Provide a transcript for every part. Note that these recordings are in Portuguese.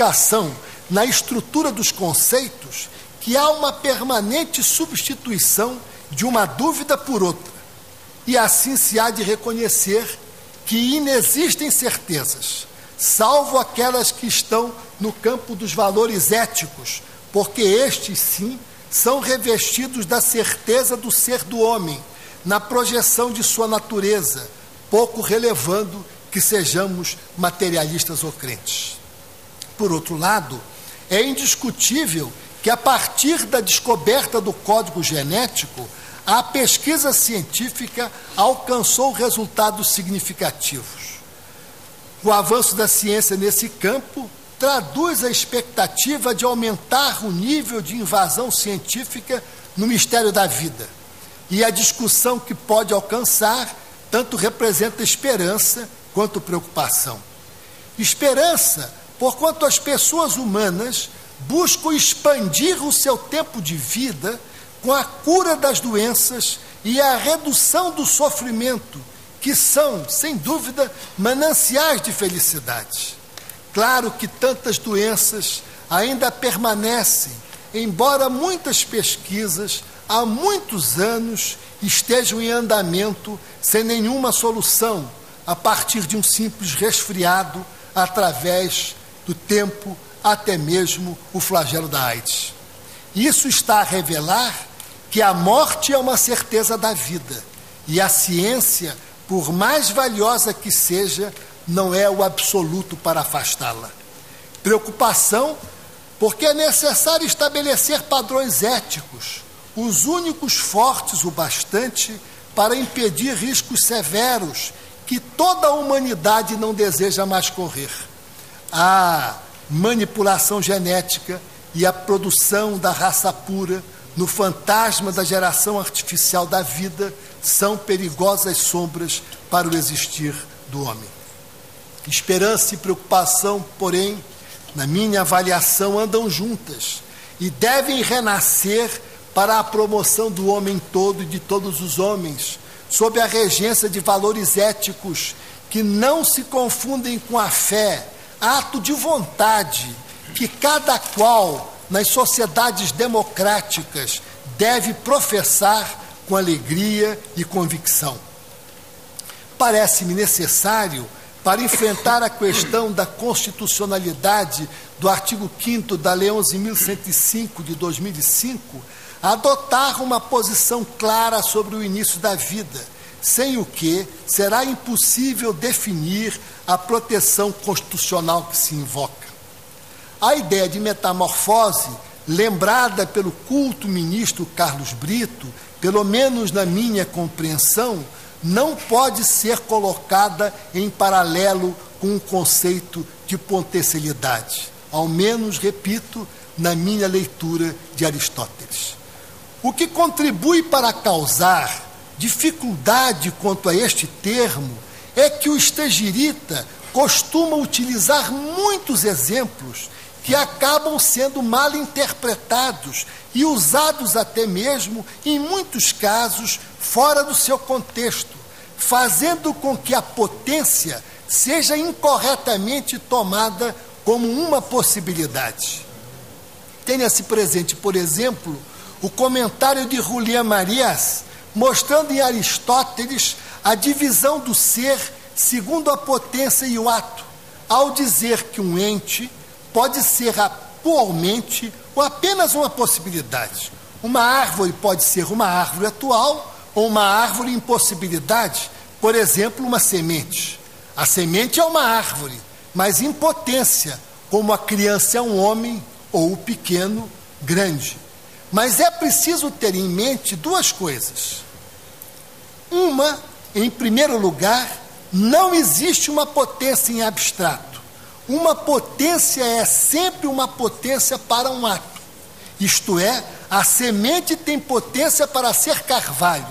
indicação na estrutura dos conceitos que há uma permanente substituição de uma dúvida por outra, e assim se há de reconhecer que inexistem certezas, salvo aquelas que estão no campo dos valores éticos, porque estes, sim, são revestidos da certeza do ser do homem, na projeção de sua natureza, pouco relevando que sejamos materialistas ou crentes. Por outro lado, é indiscutível que, a partir da descoberta do código genético, a pesquisa científica alcançou resultados significativos. O avanço da ciência nesse campo traduz a expectativa de aumentar o nível de invasão científica no mistério da vida. E a discussão que pode alcançar tanto representa esperança quanto preocupação. Esperança, porquanto as pessoas humanas buscam expandir o seu tempo de vida com a cura das doenças e a redução do sofrimento, que são, sem dúvida, mananciais de felicidade. Claro que tantas doenças ainda permanecem, embora muitas pesquisas há muitos anos estejam em andamento sem nenhuma solução, a partir de um simples resfriado, através do tempo, até mesmo o flagelo da AIDS. Isso está a revelar que a morte é uma certeza da vida, e a ciência, por mais valiosa que seja, não é o absoluto para afastá-la. Preocupação, porque é necessário estabelecer padrões éticos, os únicos fortes o bastante para impedir riscos severos que toda a humanidade não deseja mais correr. A manipulação genética e a produção da raça pura no fantasma da geração artificial da vida são perigosas sombras para o existir do homem. Esperança e preocupação, porém, na minha avaliação, andam juntas e devem renascer para a promoção do homem todo e de todos os homens, sob a regência de valores éticos que não se confundem com a fé, ato de vontade que cada qual, nas sociedades democráticas, deve professar com alegria e convicção. Parece-me necessário, para enfrentar a questão da constitucionalidade do artigo 5º da Lei 11.105 de 2005, adotar uma posição clara sobre o início da vida, sem o que será impossível definir a proteção constitucional que se invoca. A ideia de metamorfose, lembrada pelo culto ministro Carlos Brito, pelo menos na minha compreensão, não pode ser colocada em paralelo com o conceito de potencialidade, ao menos, repito, na minha leitura de Aristóteles. O que contribui para causar dificuldade quanto a este termo é que o estagirita costuma utilizar muitos exemplos que acabam sendo mal interpretados e usados até mesmo, em muitos casos, fora do seu contexto, fazendo com que a potência seja incorretamente tomada como uma possibilidade. Tenha-se presente, por exemplo, o comentário de Julián Marías, mostrando em Aristóteles a divisão do ser segundo a potência e o ato, ao dizer que um ente pode ser atualmente ou apenas uma possibilidade. Uma árvore pode ser uma árvore atual ou uma árvore em possibilidade, por exemplo, uma semente. A semente é uma árvore, mas em potência, como a criança é um homem ou o pequeno, grande. Mas é preciso ter em mente duas coisas. Uma, em primeiro lugar, não existe uma potência em abstrato. Uma potência é sempre uma potência para um ato. Isto é, a semente tem potência para ser carvalho,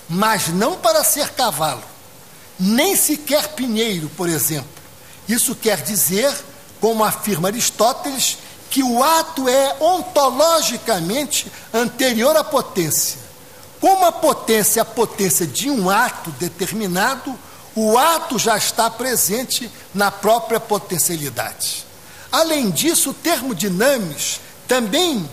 mas não para ser cavalo. Nem sequer pinheiro, por exemplo. Isso quer dizer, como afirma Aristóteles, que o ato é ontologicamente anterior à potência. Como a potência é a potência de um ato determinado, o ato já está presente na própria potencialidade. Além disso, o termo dinamis, também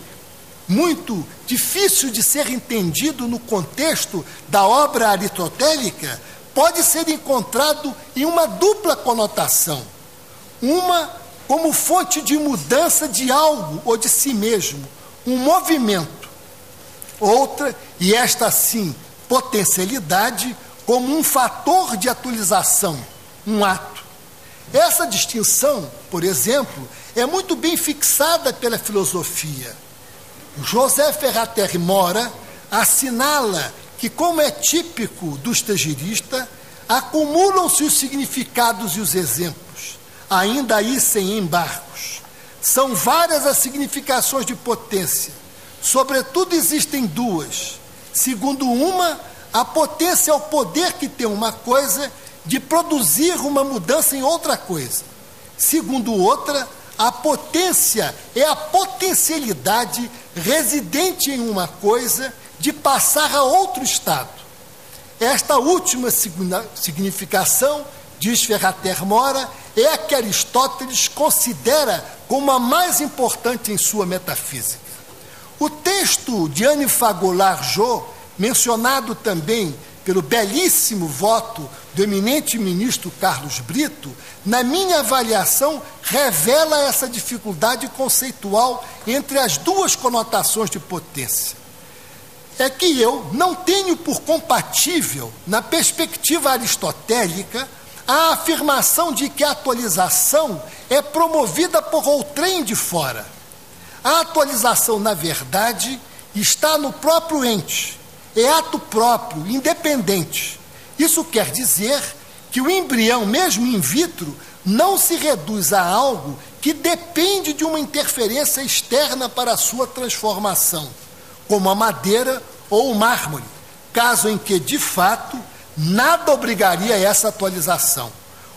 muito difícil de ser entendido no contexto da obra aristotélica, pode ser encontrado em uma dupla conotação. Uma como fonte de mudança de algo ou de si mesmo, um movimento. Outra, e esta sim, potencialidade, como um fator de atualização, um ato. Essa distinção, por exemplo, é muito bem fixada pela filosofia. José Ferrater Mora assinala que, como é típico do estagirista, acumulam-se os significados e os exemplos, ainda aí sem embargos. São várias as significações de potência. Sobretudo existem duas. Segundo uma, a potência é o poder que tem uma coisa de produzir uma mudança em outra coisa. Segundo outra, a potência é a potencialidade residente em uma coisa de passar a outro estado. Esta última significação, diz Ferrater Mora, é a que Aristóteles considera como a mais importante em sua metafísica. O texto de Anne Fagot-Largeau, mencionado também pelo belíssimo voto do eminente ministro Carlos Brito, na minha avaliação, revela essa dificuldade conceitual entre as duas conotações de potência. É que eu não tenho por compatível, na perspectiva aristotélica, a afirmação de que a atualização é promovida por outrem de fora. A atualização, na verdade, está no próprio ente, é ato próprio, independente. Isso quer dizer que o embrião, mesmo in vitro, não se reduz a algo que depende de uma interferência externa para a sua transformação, como a madeira ou o mármore, caso em que, de fato, nada obrigaria a essa atualização.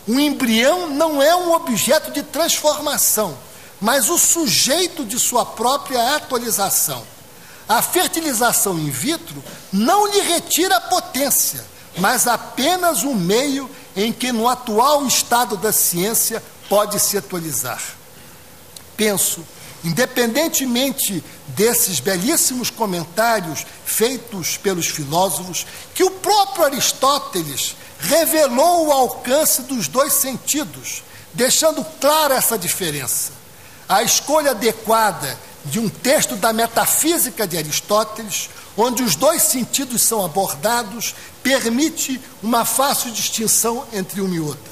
O embrião não é um objeto de transformação, mas o sujeito de sua própria atualização. A fertilização in vitro não lhe retira a potência, mas apenas um meio em que, no atual estado da ciência, pode se atualizar. Penso, independentemente desses belíssimos comentários feitos pelos filósofos, que o próprio Aristóteles revelou o alcance dos dois sentidos, deixando clara essa diferença. A escolha adequada de um texto da metafísica de Aristóteles, onde os dois sentidos são abordados, permite uma fácil distinção entre uma e outra.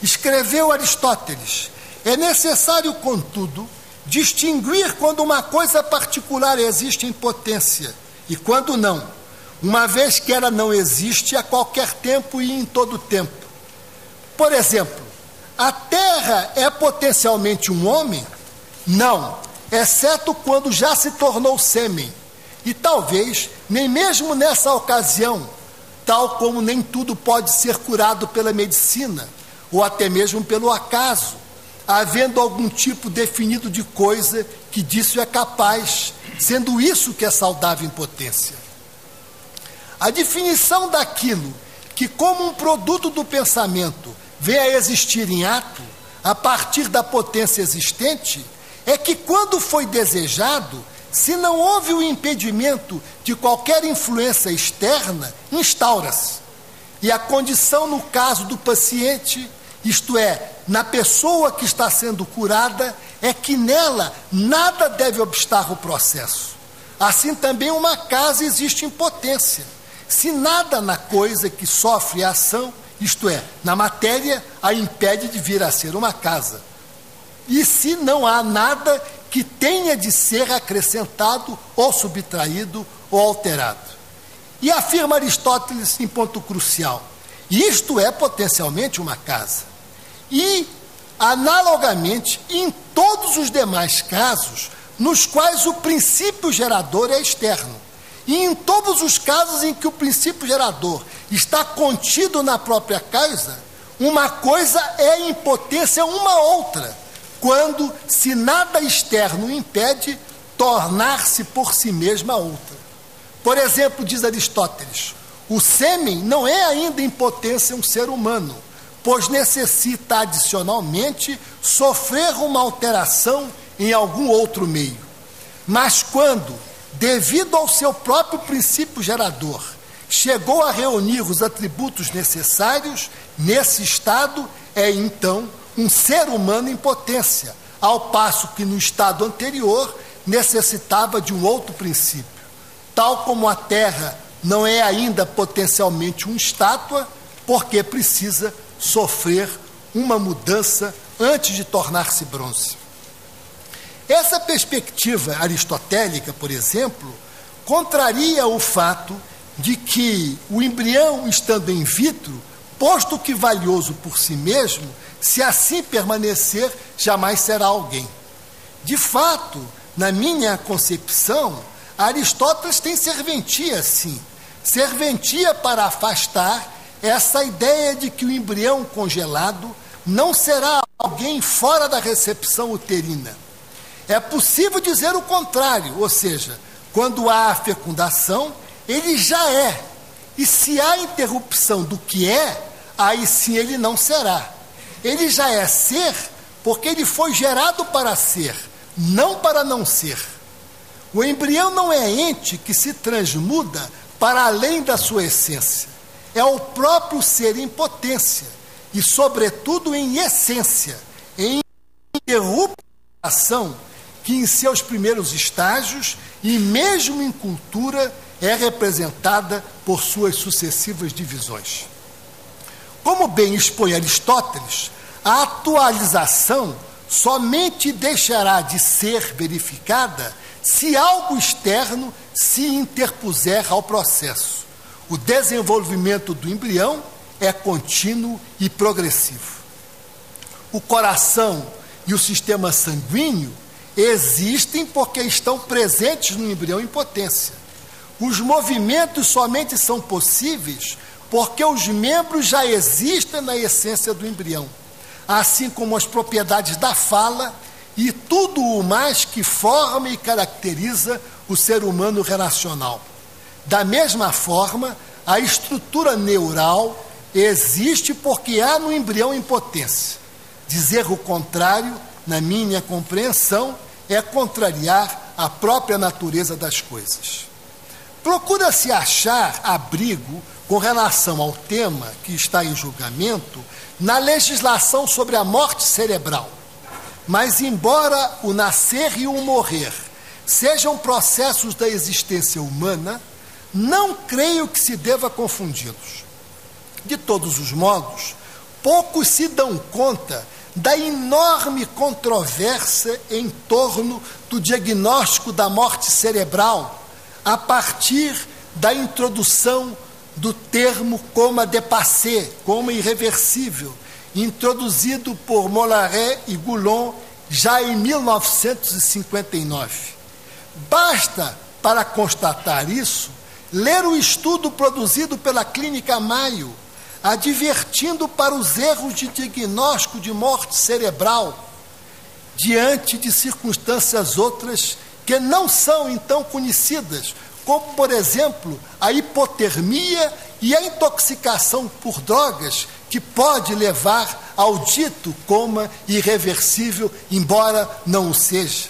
Escreveu Aristóteles: é necessário, contudo, distinguir quando uma coisa particular existe em potência e quando não, uma vez que ela não existe a qualquer tempo e em todo tempo. Por exemplo, a Terra é potencialmente um homem? Não, exceto quando já se tornou sêmen. E talvez, nem mesmo nessa ocasião, tal como nem tudo pode ser curado pela medicina, ou até mesmo pelo acaso, havendo algum tipo definido de coisa que disso é capaz, sendo isso que é saudável em potência. A definição daquilo que, como um produto do pensamento, vem a existir em ato, a partir da potência existente, é que, quando foi desejado, se não houve o impedimento de qualquer influência externa, instaura-se. E a condição, no caso do paciente, isto é, na pessoa que está sendo curada, é que nela nada deve obstar o processo. Assim também uma casa existe em potência. Se nada na coisa que sofre a ação, isto é, na matéria, a impede de vir a ser uma casa. E se não há nada que tenha de ser acrescentado ou subtraído ou alterado. E afirma Aristóteles em ponto crucial: isto é potencialmente uma casa. E, analogamente, em todos os demais casos nos quais o princípio gerador é externo, e em todos os casos em que o princípio gerador está contido na própria casa, uma coisa é em potência uma outra, quando, se nada externo impede, tornar-se por si mesma outra. Por exemplo, diz Aristóteles, o sêmen não é ainda em potência um ser humano, pois necessita adicionalmente sofrer uma alteração em algum outro meio. Mas quando, devido ao seu próprio princípio gerador, chegou a reunir os atributos necessários, nesse estado é então um ser humano em potência, ao passo que no estado anterior necessitava de um outro princípio. Tal como a Terra não é ainda potencialmente uma estátua, porque precisa sofrer uma mudança antes de tornar-se bronze. Essa perspectiva aristotélica, por exemplo, contraria o fato de que o embrião, estando in vitro, posto que valioso por si mesmo, se assim permanecer, jamais será alguém. De fato, na minha concepção, Aristóteles tem serventia, sim. Serventia para afastar essa ideia de que o embrião congelado não será alguém fora da recepção uterina. É possível dizer o contrário, ou seja, quando há a fecundação, ele já é. E se há interrupção do que é, aí sim ele não será. Ele já é ser porque ele foi gerado para ser, não para não ser. O embrião não é ente que se transmuda para além da sua essência. É o próprio ser em potência e, sobretudo, em essência, em interrupção que em seus primeiros estágios e mesmo em cultura é representada por suas sucessivas divisões. Como bem expõe Aristóteles, a atualização somente deixará de ser verificada se algo externo se interpuser ao processo. O desenvolvimento do embrião é contínuo e progressivo. O coração e o sistema sanguíneo existem porque estão presentes no embrião em potência. Os movimentos somente são possíveis porque os membros já existem na essência do embrião, assim como as propriedades da fala e tudo o mais que forma e caracteriza o ser humano relacional. Da mesma forma, a estrutura neural existe porque há no embrião em potência. Dizer o contrário, na minha compreensão, é contrariar a própria natureza das coisas. Procura-se achar abrigo com relação ao tema que está em julgamento na legislação sobre a morte cerebral. Mas, embora o nascer e o morrer sejam processos da existência humana, não creio que se deva confundi-los. De todos os modos, poucos se dão conta da enorme controvérsia em torno do diagnóstico da morte cerebral, a partir da introdução do termo coma de passé, coma irreversível, introduzido por Mollaret e Goulon já em 1959. Basta, para constatar isso, ler o estudo produzido pela Clínica Mayo, advertindo para os erros de diagnóstico de morte cerebral, diante de circunstâncias outras que não são então conhecidas, como, por exemplo, a hipotermia e a intoxicação por drogas, que pode levar ao dito coma irreversível, embora não o seja.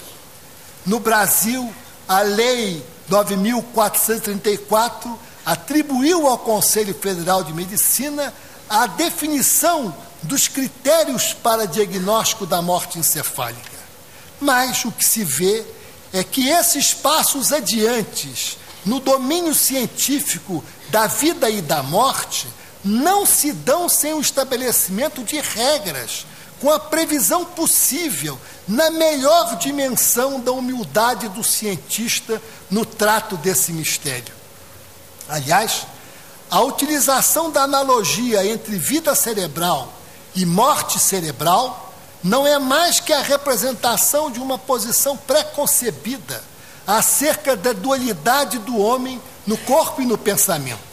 No Brasil, a Lei 9.434 atribuiu ao Conselho Federal de Medicina a definição dos critérios para diagnóstico da morte encefálica. Mas o que se vê é que esses passos adiantes no domínio científico da vida e da morte não se dão sem o estabelecimento de regras, com a previsão possível, na melhor dimensão da humildade do cientista no trato desse mistério. Aliás, a utilização da analogia entre vida cerebral e morte cerebral não é mais que a representação de uma posição preconcebida acerca da dualidade do homem no corpo e no pensamento.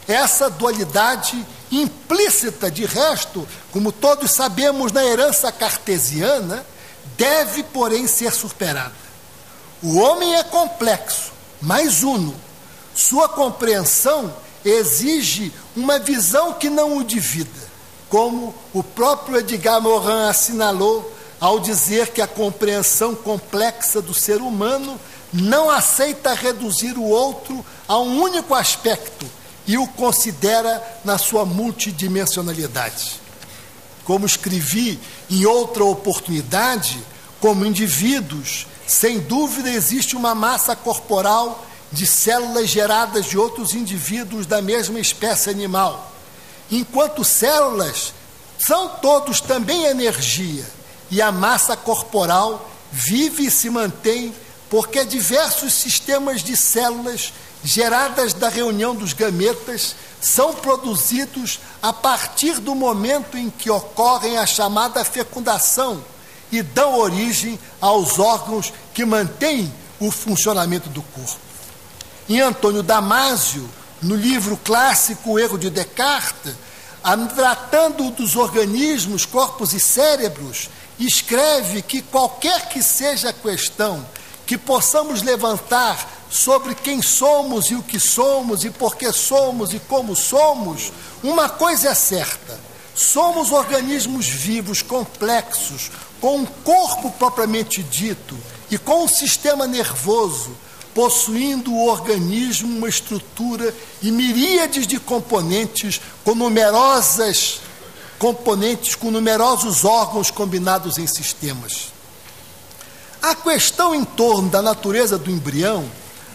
Essa dualidade implícita, de resto, como todos sabemos na herança cartesiana, deve, porém, ser superada. O homem é complexo, mas uno. Sua compreensão exige uma visão que não o divida, como o próprio Edgar Morin assinalou ao dizer que a compreensão complexa do ser humano não aceita reduzir o outro a um único aspecto e o considera na sua multidimensionalidade. Como escrevi em outra oportunidade, como indivíduos, sem dúvida existe uma massa corporal de células geradas de outros indivíduos da mesma espécie animal. Enquanto células, são todos também energia, e a massa corporal vive e se mantém porque diversos sistemas de células geradas da reunião dos gametas são produzidos a partir do momento em que ocorrem a chamada fecundação e dão origem aos órgãos que mantêm o funcionamento do corpo. Em Antônio Damasio, no livro clássico O Erro de Descartes, tratando dos organismos, corpos e cérebros, escreve que qualquer que seja a questão que possamos levantar sobre quem somos e o que somos e por que somos e como somos, uma coisa é certa: somos organismos vivos, complexos, com um corpo propriamente dito e com um sistema nervoso, possuindo o organismo uma estrutura e miríades de componentes com numerosos órgãos combinados em sistemas. A questão em torno da natureza do embrião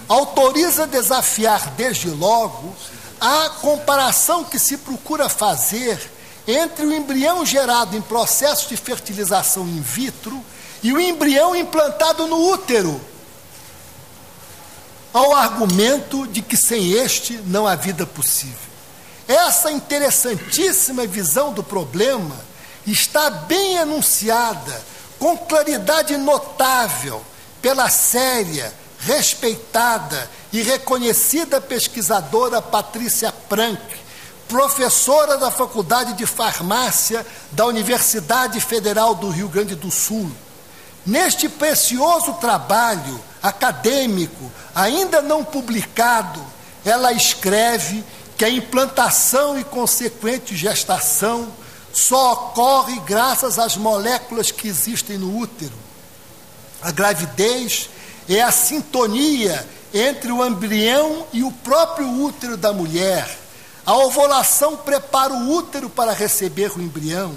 autoriza a desafiar desde logo a comparação que se procura fazer entre o embrião gerado em processo de fertilização in vitro e o embrião implantado no útero, ao argumento de que sem este não há vida possível. Essa interessantíssima visão do problema está bem enunciada, com claridade notável, pela séria, respeitada e reconhecida pesquisadora Patrícia Prank, professora da Faculdade de Farmácia da Universidade Federal do Rio Grande do Sul. Neste precioso trabalho acadêmico, ainda não publicado, ela escreve que a implantação e consequente gestação só ocorre graças às moléculas que existem no útero. A gravidez é a sintonia entre o embrião e o próprio útero da mulher. A ovulação prepara o útero para receber o embrião,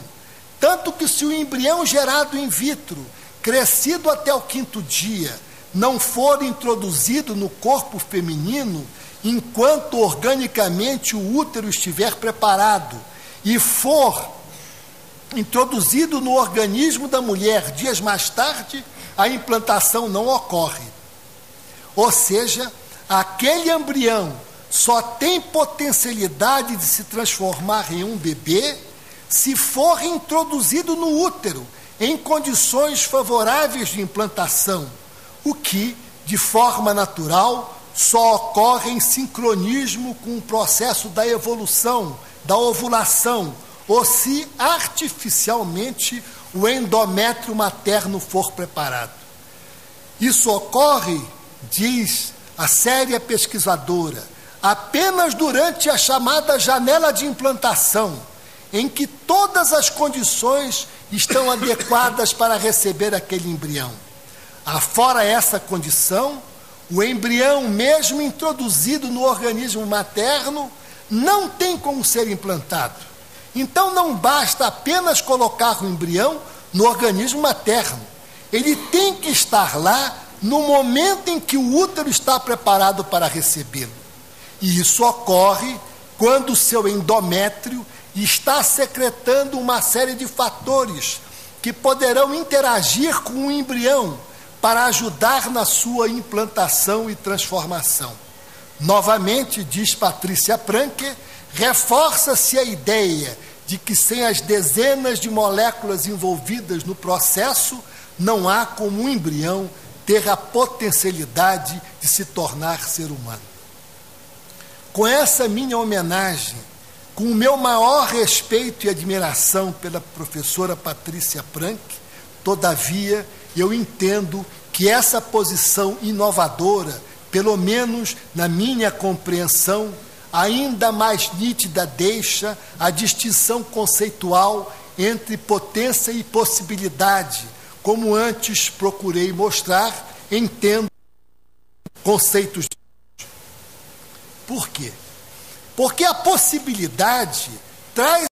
tanto que se o embrião gerado in vitro, crescido até o 5º dia, não for introduzido no corpo feminino, enquanto organicamente o útero estiver preparado, e for introduzido no organismo da mulher dias mais tarde, a implantação não ocorre. Ou seja, aquele embrião só tem potencialidade de se transformar em um bebê se for introduzido no útero, em condições favoráveis de implantação, o que, de forma natural, só ocorre em sincronismo com o processo da evolução, da ovulação, ou se artificialmente o endométrio materno for preparado. Isso ocorre, diz a séria pesquisadora, apenas durante a chamada janela de implantação, em que todas as condições estão adequadas para receber aquele embrião. Afora essa condição, o embrião, mesmo introduzido no organismo materno, não tem como ser implantado. Então não basta apenas colocar o embrião no organismo materno. Ele tem que estar lá no momento em que o útero está preparado para recebê-lo. E isso ocorre quando o seu endométrio está secretando uma série de fatores que poderão interagir com o embrião para ajudar na sua implantação e transformação. Novamente, diz Patrícia Prank, reforça-se a ideia de que sem as dezenas de moléculas envolvidas no processo, não há como um embrião ter a potencialidade de se tornar ser humano. Com essa minha homenagem, com o meu maior respeito e admiração pela professora Patrícia Prank, todavia, eu entendo que essa posição inovadora, pelo menos na minha compreensão, ainda mais nítida deixa a distinção conceitual entre potência e possibilidade, como antes procurei mostrar, entendo conceitos. Por quê? Porque a possibilidade traz